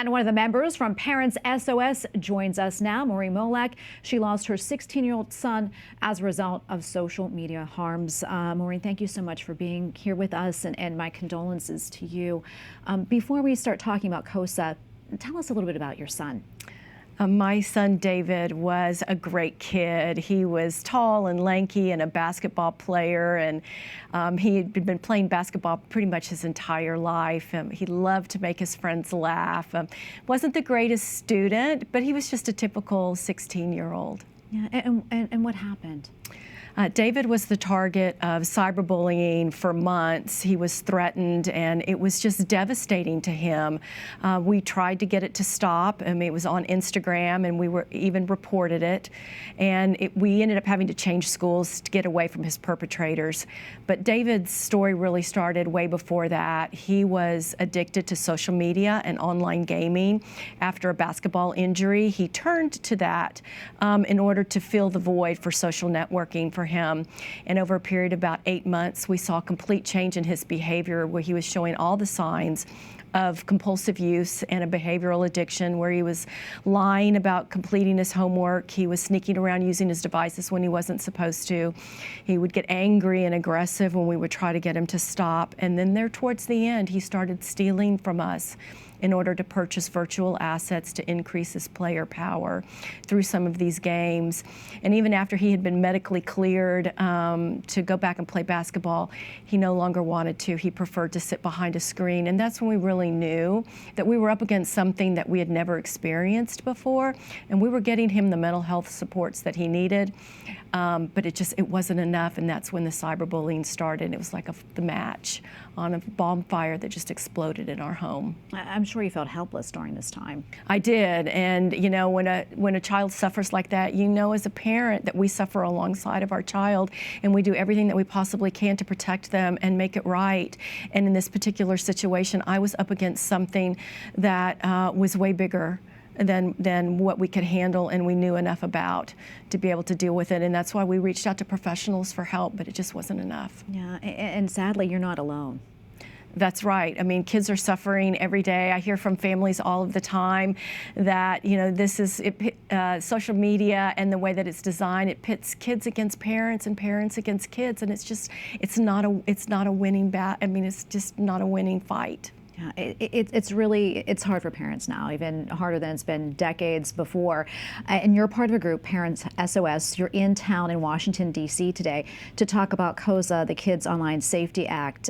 And one of the members from Parents SOS joins us now, David Molak. She lost her 16-year-old son as a result of social media harms. Maurine, thank you so much for being here with us, and my condolences to you. Before we start talking about KOSA, tell us a little bit about your son. My son David was a great kid. He was tall and lanky and a basketball player, and he had been playing basketball pretty much his entire life. He loved to make his friends laugh. Wasn't the greatest student, but he was just a typical 16-year-old. Yeah, and what happened? David was the target of cyberbullying for months. He was threatened, and it was just devastating to him. We tried to get it to stop. I mean, it was on Instagram, and we even reported it. And we ended up having to change schools to get away from his perpetrators. But David's story really started way before that. He was addicted to social media and online gaming. After a basketball injury, he turned to that in order to fill the void for social networking for him. And over a period of about 8 months, we saw a complete change in his behavior, where he was showing all the signs of compulsive use and a behavioral addiction, where he was lying about completing his homework. He was sneaking around using his devices when he wasn't supposed to. He would get angry and aggressive when we would try to get him to stop. And then there towards the end, he started stealing from us in order to purchase virtual assets to increase his player power through some of these games. And even after he had been medically cleared to go back and play basketball, he no longer wanted to. He preferred to sit behind a screen. And that's when we really knew that we were up against something that we had never experienced before. And we were getting him the mental health supports that he needed. But it wasn't enough, and that's when the cyberbullying started. It was like the match on a bonfire that just exploded in our home. I'm sure you felt helpless during this time. I did, and you know, when a child suffers like that, you know as a parent that we suffer alongside of our child, and we do everything that we possibly can to protect them and make it right. And in this particular situation, I was up against something that was way bigger than what we could handle, and we knew enough about to be able to deal with it. And that's why we reached out to professionals for help, but it just wasn't enough. Yeah, and sadly, you're not alone. That's right. I mean, kids are suffering every day. I hear from families all of the time that, you know, this is social media and the way that it's designed. It pits kids against parents and parents against kids, and it's not a winning I mean, it's just not a winning fight. Yeah, it's hard for parents now, even harder than it's been decades before. And you're part of a group, Parents SOS. You're in town in Washington, D.C. today to talk about KOSA, the Kids Online Safety Act.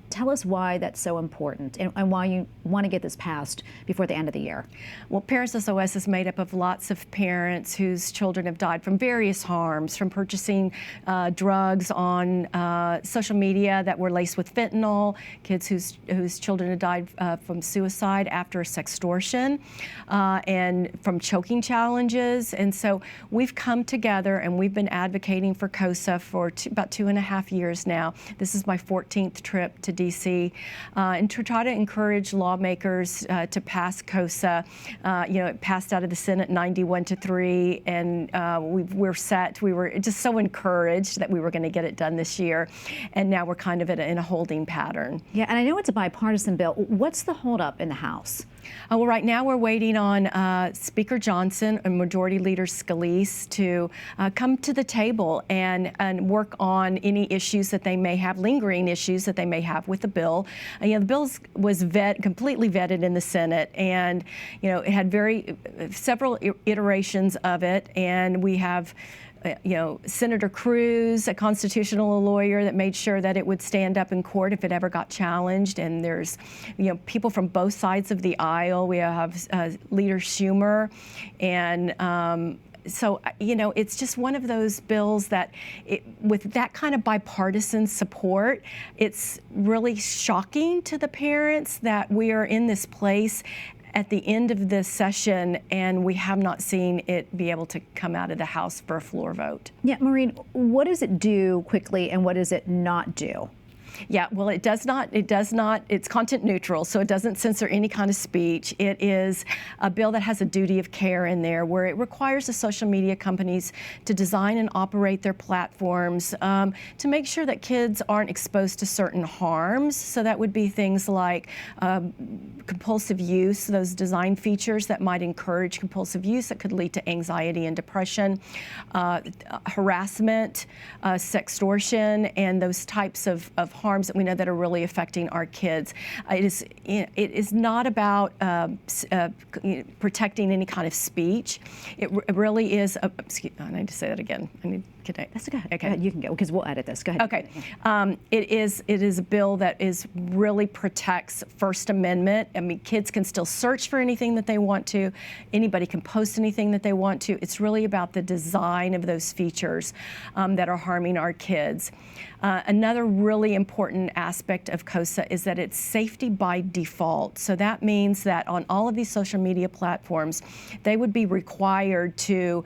Tell us why that's so important and why you want to get this passed before the end of the year. Well, Parents SOS is made up of lots of parents whose children have died from various harms, from purchasing drugs on social media that were laced with fentanyl, kids whose children have died from suicide after sextortion, and from choking challenges. And so we've come together and we've been advocating for KOSA for about 2.5 years now. This is my 14th trip to DC, and to try to encourage lawmakers to pass KOSA. You know, it passed out of the Senate 91-3, and we're set. We were just so encouraged that we were going to get it done this year, and now we're kind of in a holding pattern. Yeah, and I know it's a bipartisan bill. What's the holdup in the House? Well, right now we're waiting on Speaker Johnson and Majority Leader Scalise to come to the table and work on any issues that they may have, lingering issues that they may have with the bill. You know, the bill was completely vetted in the Senate, and you know, it had several iterations of it, and we have you know, Senator Cruz, a constitutional lawyer that made sure that it would stand up in court if it ever got challenged. And there's, you know, people from both sides of the aisle. We have Leader Schumer, and so, you know, it's just one of those bills that, with that kind of bipartisan support, it's really shocking to the parents that we are in this place at the end of this session, and we have not seen it be able to come out of the House for a floor vote. Yeah, Maurine, what does it do quickly, and what does it not do? Yeah, well, it does not, it's content neutral, so it doesn't censor any kind of speech. It is a bill that has a duty of care in there where it requires the social media companies to design and operate their platforms to make sure that kids aren't exposed to certain harms. So that would be things like compulsive use, those design features that might encourage compulsive use that could lead to anxiety and depression, harassment, sextortion, and those types of harms that we know that are really affecting our kids. It is not about protecting any kind of speech. It really is. Excuse, I need to say that again. That's okay. Okay, go ahead. You can go because we'll edit this. Go ahead. Okay. It is a bill that really protects First Amendment. I mean, kids can still search for anything that they want to. Anybody can post anything that they want to. It's really about the design of those features that are harming our kids. Another really important aspect of KOSA is that it's safety by default. So that means that on all of these social media platforms, they would be required to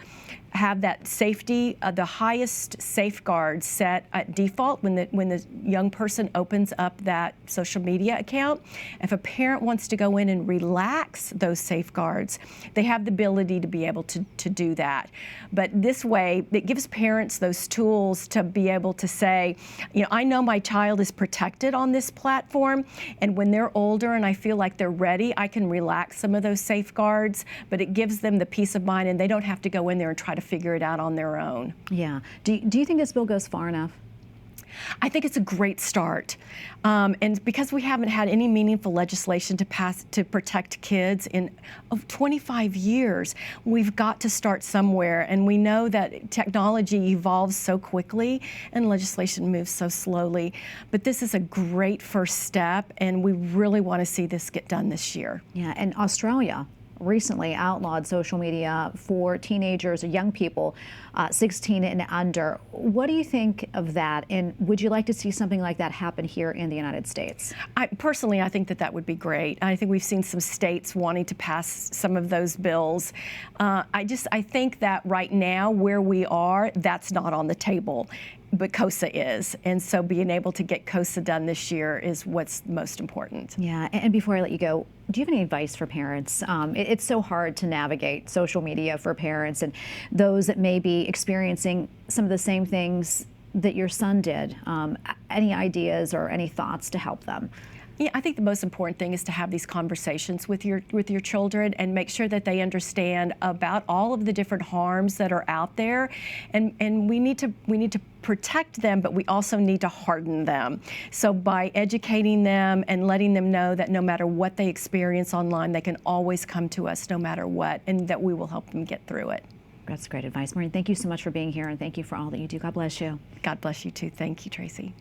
have that safety, the highest safeguards set at default when the young person opens up that social media account. If a parent wants to go in and relax those safeguards, they have the ability to be able to do that. But this way, it gives parents those tools to be able to say, you know, I know my child is protected on this platform, and when they're older and I feel like they're ready, I can relax some of those safeguards, but it gives them the peace of mind and they don't have to go in there and try to figure it out on their own. Yeah. Do you think this bill goes far enough? I think it's a great start. And because we haven't had any meaningful legislation to pass to protect kids in 25 years, we've got to start somewhere. And we know that technology evolves so quickly and legislation moves so slowly. But this is a great first step, and we really want to see this get done this year. Yeah, and Australia recently outlawed social media for teenagers or young people 16 and under. What do you think of that? And would you like to see something like that happen here in the United States? Personally, I think that would be great. I think we've seen some states wanting to pass some of those bills. I think that right now where we are, that's not on the table. But KOSA is, and so being able to get KOSA done this year is what's most important. Yeah, and before I let you go, do you have any advice for parents? It's so hard to navigate social media for parents and those that may be experiencing some of the same things that your son did. Any ideas or any thoughts to help them? Yeah, I think the most important thing is to have these conversations with your children and make sure that they understand about all of the different harms that are out there, and we need to protect them, but we also need to harden them. So by educating them and letting them know that no matter what they experience online, they can always come to us no matter what, and that we will help them get through it. That's great advice. Maurine, thank you so much for being here, and thank you for all that you do. God bless you. God bless you too. Thank you, Tracy.